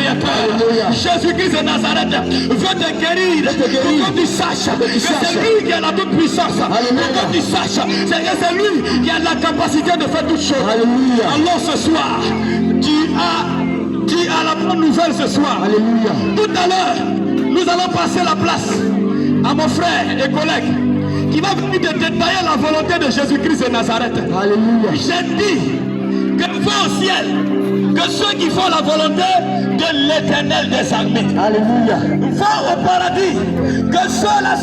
à cœur. Jésus-Christ de Nazareth veut te guérir. Pour que tu saches que c'est lui qui a la toute puissance. Pour que tu saches que c'est lui qui a la capacité de faire toutes choses. Alors ce soir, tu as la bonne nouvelle ce soir. Alléluia. Tout à l'heure, nous allons passer la place à mon frère et collègue qui va venir te détailler la volonté de Jésus-Christ de Nazareth. Alléluia. J'ai dit que va au ciel, que ceux qui font la volonté de l'Éternel des armées. Alléluia. Va au paradis, que ceux-là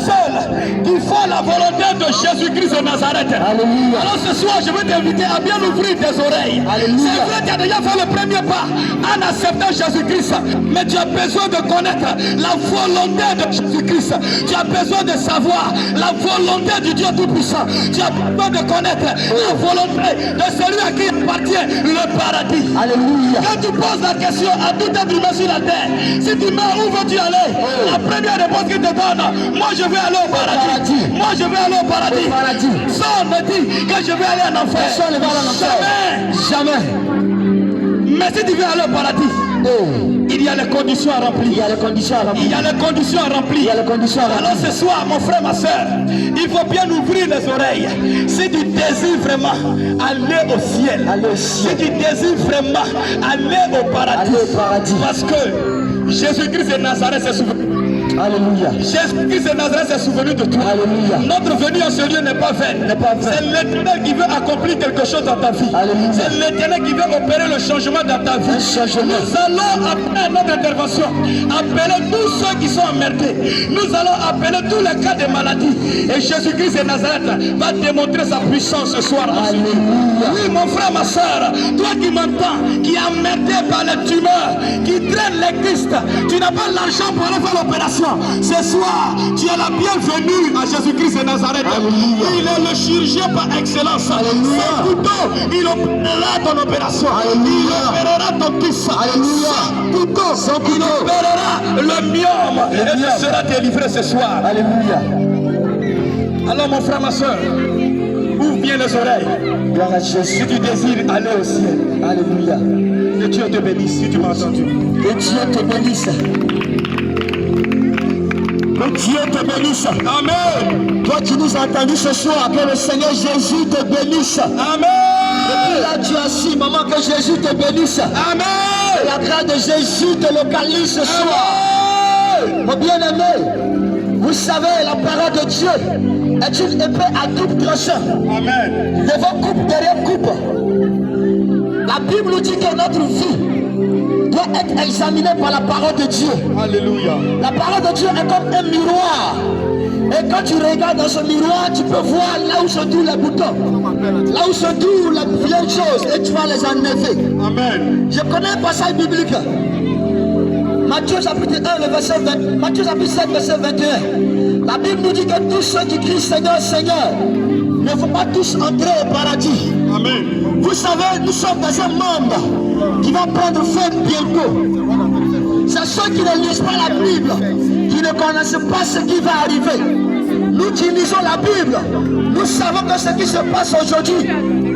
qui font la volonté de Jésus-Christ de Nazareth. Alléluia. Alors ce soir, je veux t'inviter à bien ouvrir tes oreilles. C'est vrai, tu as déjà fait le premier pas en acceptant Jésus-Christ, mais tu as besoin de connaître la volonté de Jésus-Christ. Tu as besoin de savoir la volonté du Dieu Tout-Puissant. Tu as besoin de connaître la volonté de celui à qui appartient le paradis. Alléluia. Quand tu poses la question à tout être humain sur la terre, si tu meurs, où veux-tu aller? La première réponse qu'il te donne, moi je vais aller au paradis. Moi je vais aller au paradis. Personne ne dit que je vais aller en enfer. Personne ne va aller en enfer. Jamais. Mais si tu veux aller au paradis, il y a les conditions à remplir. Il y a les conditions à remplir. Il y a les conditions à remplir. Il y a les conditions à remplir. Alors ce soir, mon frère, ma soeur, il faut bien ouvrir les oreilles. Si tu désires vraiment aller au ciel, si tu désires vraiment aller au paradis, parce que Jésus-Christ de Nazareth s'est souvenu. Alléluia. Jésus-Christ de Nazareth s'est souvenu de tout. Alléluia. Notre venue en ce lieu n'est pas vaine. C'est l'Éternel qui veut accomplir quelque chose dans ta vie. C'est l'Éternel qui veut opérer le changement dans ta vie. Nous allons, après notre intervention, appeler tous ceux qui sont emmerdés. Nous allons appeler tous les cas de maladie. Et Jésus-Christ de Nazareth va démontrer sa puissance ce soir. Alléluia. Oui, mon frère, ma soeur, toi qui m'entends, qui est emmerdé par les tumeurs, qui traîne les Christ, tu n'as pas l'argent pour aller faire l'opération. Ce soir, tu es la bienvenue à Jésus-Christ de Nazareth. Alléluia. Il est le chirurgien par excellence. Son couteau, il opérera ton opération. Alléluia. Il opérera ton fils. Son couteau, il opérera le myome. Et tu seras délivré ce soir. Alléluia. Alors mon frère, ma soeur, ouvre bien les oreilles. Si tu désires aller au ciel. Alléluia. Que Dieu te bénisse si tu m'as entendu. Que Dieu te bénisse. Que Dieu te bénisse. Amen. Toi qui nous as entendus ce soir, que le Seigneur Jésus te bénisse. Amen. Depuis là tu as assis, maman, que Jésus te bénisse. Amen. Que la grâce de Jésus te localise ce soir. Mon bien-aimé, vous savez, la parole de Dieu est une épée à double tranchant. Amen. Devant coupe, derrière coupe. La Bible nous dit que notre vie doit être examiné par la parole de Dieu. Alléluia. La parole de Dieu est comme un miroir. Et quand tu regardes dans ce miroir, tu peux voir là où se trouvent les boutons, là où se trouvent les vieilles choses, et tu vas les enlever. Amen. Je connais un passage biblique. Matthieu chapitre 1, le verset 20, Matthieu chapitre 7, verset 21. La Bible nous dit que tous ceux qui crient Seigneur, Seigneur, ne faut pas tous entrer au paradis. Amen. Vous savez, nous sommes dans un monde qui va prendre fin bientôt. C'est ceux qui ne lisent pas la Bible, qui ne connaissent pas ce qui va arriver. Nous qui lisons la Bible, nous savons que ce qui se passe aujourd'hui,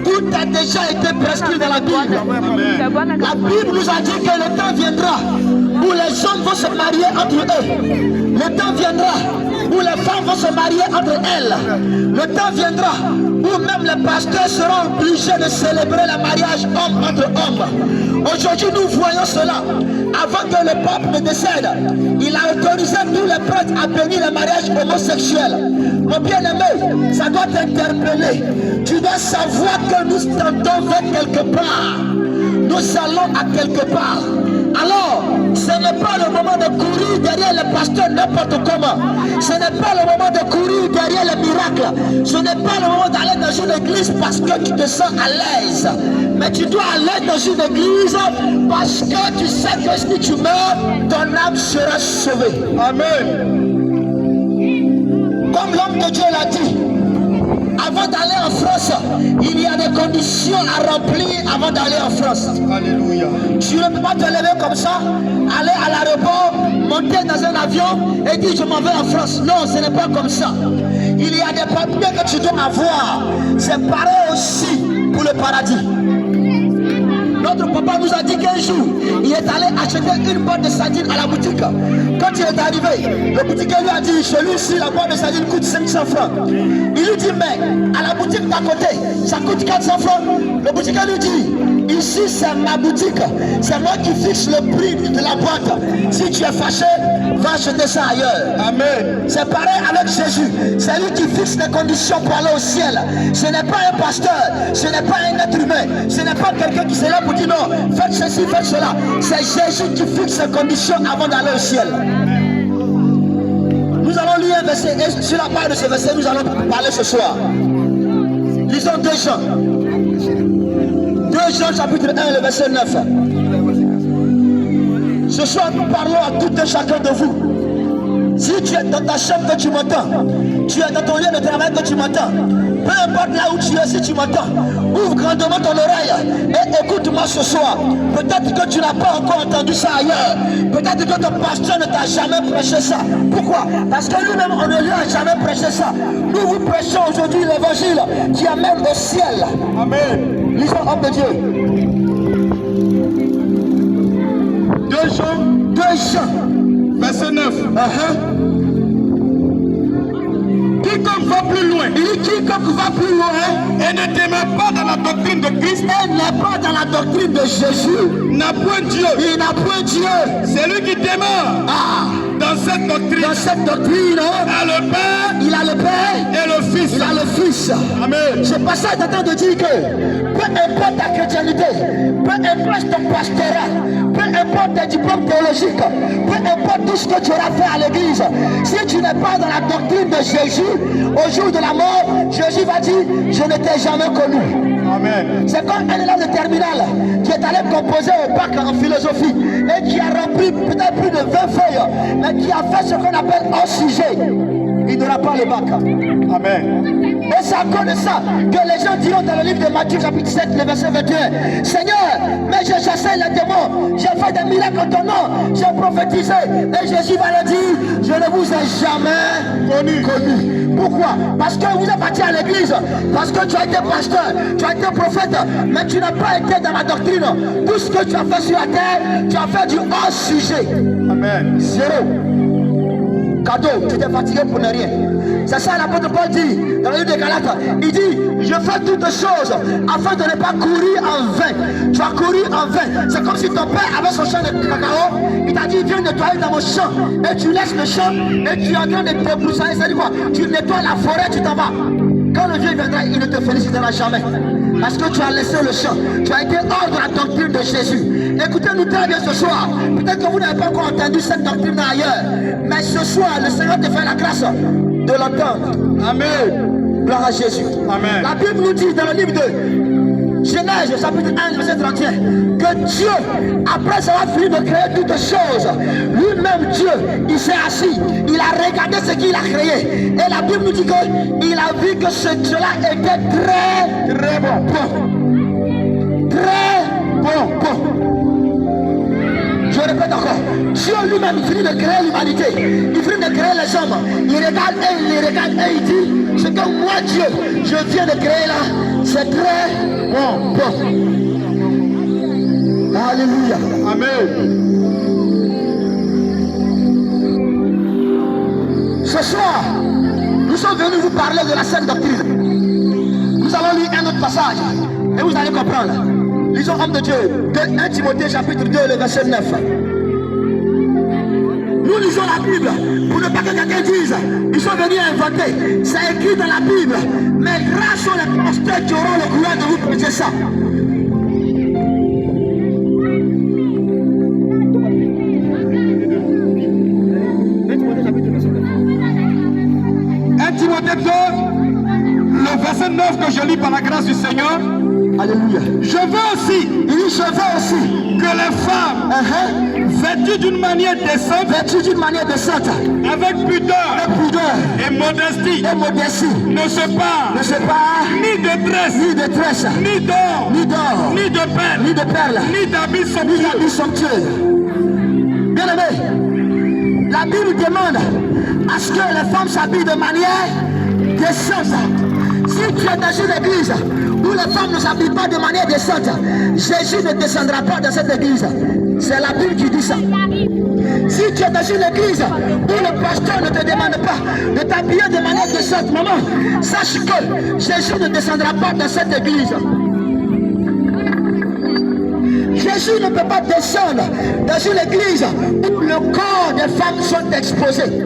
tout a déjà été prescrit dans la Bible. Amen. La Bible nous a dit que le temps viendra où les hommes vont se marier entre eux. Le temps viendra où les femmes vont se marier entre elles. Le temps viendra où même les pasteurs seront obligés de célébrer le mariage homme entre hommes. Aujourd'hui, nous voyons cela. Avant que le pape ne décède, il a autorisé tous les prêtres à bénir le mariage homosexuel. Mon bien-aimé, ça doit t'interpeller. Tu dois savoir que nous tentons vers quelque part. Nous allons à quelque part. Alors, ce n'est pas le moment de courir derrière les pasteurs n'importe comment. Ce n'est pas le moment de courir derrière les miracles. Ce n'est pas le moment d'aller dans une église parce que tu te sens à l'aise. Mais tu dois aller dans une église parce que tu sais que si tu meurs, ton âme sera sauvée. Amen. Comme l'homme de Dieu l'a dit, avant d'aller en France, il y a des conditions à remplir avant d'aller en France. Alléluia. Tu ne peux pas te lever comme ça, aller à l'aéroport, monter dans un avion et dire je m'en vais en France. Non, ce n'est pas comme ça. Il y a des papiers que tu dois avoir. C'est pareil aussi pour le paradis. Notre papa nous a dit qu'un jour, il est allé acheter une boîte de sardines à la boutique. Quand il est arrivé, le boutiquier lui a dit, chez lui ici, la boîte de sardines coûte 500 francs. Il lui dit, mais à la boutique d'à côté, ça coûte 400 francs. Le boutiquier lui dit, ici c'est ma boutique, c'est moi qui fixe le prix de la boîte. Si tu es fâché, va acheter ça ailleurs. Amen. C'est pareil avec Jésus, c'est lui qui fixe les conditions pour aller au ciel. Ce n'est pas un pasteur, ce n'est pas un être humain, ce n'est pas quelqu'un qui s'est là pour dire non, faites ceci, faites cela. C'est Jésus qui fixe les conditions avant d'aller au ciel. Nous allons lire un verset, et sur la part de ce verset, nous allons parler ce soir. Lisons 2 Jean. 2 Jean chapitre 1, le verset 9. Ce soir, nous parlons à tout un chacun de vous. Si tu es dans ta chambre que tu m'entends, tu es dans ton lieu de travail que tu m'entends, peu importe là où tu es, si tu m'entends, ouvre grandement ton oreille et écoute-moi ce soir. Peut-être que tu n'as pas encore entendu ça ailleurs. Peut-être que ton pasteur ne t'a jamais prêché ça. Pourquoi? Parce que lui-même, on ne lui a jamais prêché ça. Nous vous prêchons aujourd'hui l'évangile qui amène au ciel. Amen. Lisons homme de Dieu. 2 Jean, verset 9. Quiconque va plus loin, quiconque va plus loin et ne demeure pas dans la doctrine de Christ, et n'est pas dans la doctrine de Jésus, n'a point Dieu. Il n'a point Dieu. C'est lui qui demeure dans cette doctrine. Dans cette doctrine, a le Père, il a le Père et le Fils. Il a le Fils. Amen. Ce passage est en train de dire que peu importe ta chrétienté, peu importe ton pastorat, peu importe tes diplômes théologiques, peu importe tout ce que tu auras fait à l'église, si tu n'es pas dans la doctrine de Jésus, au jour de la mort, Jésus va dire, je ne t'ai jamais connu. Amen. C'est comme un élève de terminale qui est allé composer au bac en philosophie et qui a rempli peut-être plus de 20 feuilles, mais qui a fait ce qu'on appelle un sujet. Il n'aura pas le bac. Amen. Et c'est à cause de ça que les gens diront dans le livre de Matthieu chapitre 7, le verset 21, Seigneur, mais j'ai chassé les démons, j'ai fait des miracles en ton nom, j'ai prophétisé. Et Jésus va leur dire, je ne vous ai jamais connu. Pourquoi? Parce que vous êtes parti à l'église, parce que tu as été pasteur, tu as été prophète, mais tu n'as pas été dans la doctrine. Tout ce que tu as fait sur la terre, tu as fait du hors sujet. Amen. Zéro. Cadeau, tu t'es fatigué pour ne rien. C'est ça l'apôtre Paul dit dans le livre de Galates. Il dit, je fais toutes choses afin de ne pas courir en vain. Tu as couru en vain. C'est comme si ton père avait son champ de cacao. Il t'a dit, viens nettoyer dans mon champ. Et tu laisses le champ et tu es en train de te broussailler. C'est-à-dire quoi? Tu nettoies la forêt, tu t'en vas. Quand le vieux viendra, il ne te félicitera jamais. Parce que tu as laissé le champ. Tu as été hors de la doctrine de Jésus. Écoutez-nous très bien ce soir. Peut-être que vous n'avez pas encore entendu cette doctrine ailleurs. Mais ce soir, le Seigneur te fait la grâce de l'entendre. Amen. Gloire à Jésus. Amen. La Bible nous dit dans le livre de Genèse, chapitre 1, verset 31, que Dieu, après avoir fini de créer toutes choses, lui-même Dieu, il s'est assis, il a regardé ce qu'il a créé. Et la Bible nous dit qu'il a vu que cela était très bon. Très bon. Je répète encore, Dieu lui-même finit de créer l'humanité, il finit de créer les hommes, il regarde et il dit, ce que moi Dieu, je viens de créer là, c'est très bon. Alléluia. Amen. Ce soir, nous sommes venus vous parler de la sainte doctrine. Nous allons lire un autre passage et vous allez comprendre. Lisons homme de Dieu, de 1 Timothée chapitre 2, le verset 9. Nous lisons la Bible pour ne pas que quelqu'un dise, ils sont venus inventer. C'est écrit dans la Bible. Mais grâce aux pasteurs qui auront le courage de vous prêcher ça. 1 Timothée 2, le verset 9 que je lis par la grâce du Seigneur. Alléluia. Je veux aussi que les femmes, vêtues d'une manière décente, avec pudeur et modestie, ne se parent ni de détresse, ni d'or, ni de perles, ni d'habits somptueux. Bien aimé, la Bible demande à ce que les femmes s'habillent de manière décente. Si tu es dans une église où les femmes ne s'habillent pas de manière décente, Jésus ne descendra pas dans cette église. C'est la Bible qui dit ça. Si tu es dans une église où le pasteur ne te demande pas de t'habiller de manière décente, maman, sache que Jésus ne descendra pas dans cette église. Jésus ne peut pas descendre dans une église où le corps des femmes sont exposés.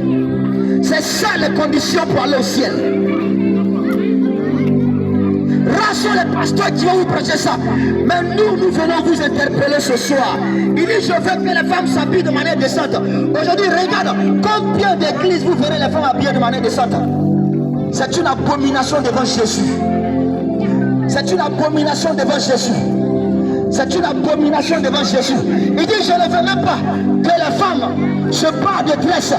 C'est ça les conditions pour aller au ciel. Rares sont les pasteurs qui vont vous prêcher ça. Mais nous venons vous interpeller ce soir. Il dit, je veux que les femmes s'habillent de manière décente. Aujourd'hui, regarde, combien d'églises vous verrez les femmes habillées de manière décente. C'est une abomination devant Jésus. C'est une abomination devant Jésus. C'est une abomination devant Jésus. Il dit, je ne veux même pas que les femmes se parlent de tresse.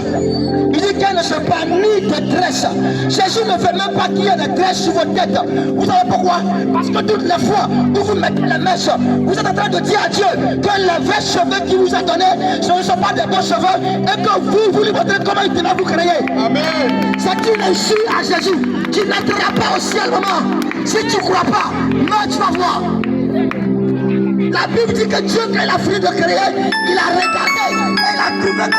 Il dit qu'elles ne se parlent ni de tresse. Jésus ne veut même pas qu'il y ait des tresses sur vos têtes. Vous savez pourquoi? Parce que toutes les fois où vous mettez les mèches, vous êtes en train de dire à Dieu que les vrais cheveux qu'il vous a donnés, ce ne sont pas des bons cheveux et que vous lui montrez comment il devait vous créer. Amen. C'est une insulte à Jésus qui n'entrera pas au ciel, maman. Si tu ne crois pas, moi tu vas voir. La Bible dit que Dieu, quand il a fini de créer, il a regardé et il a trouvé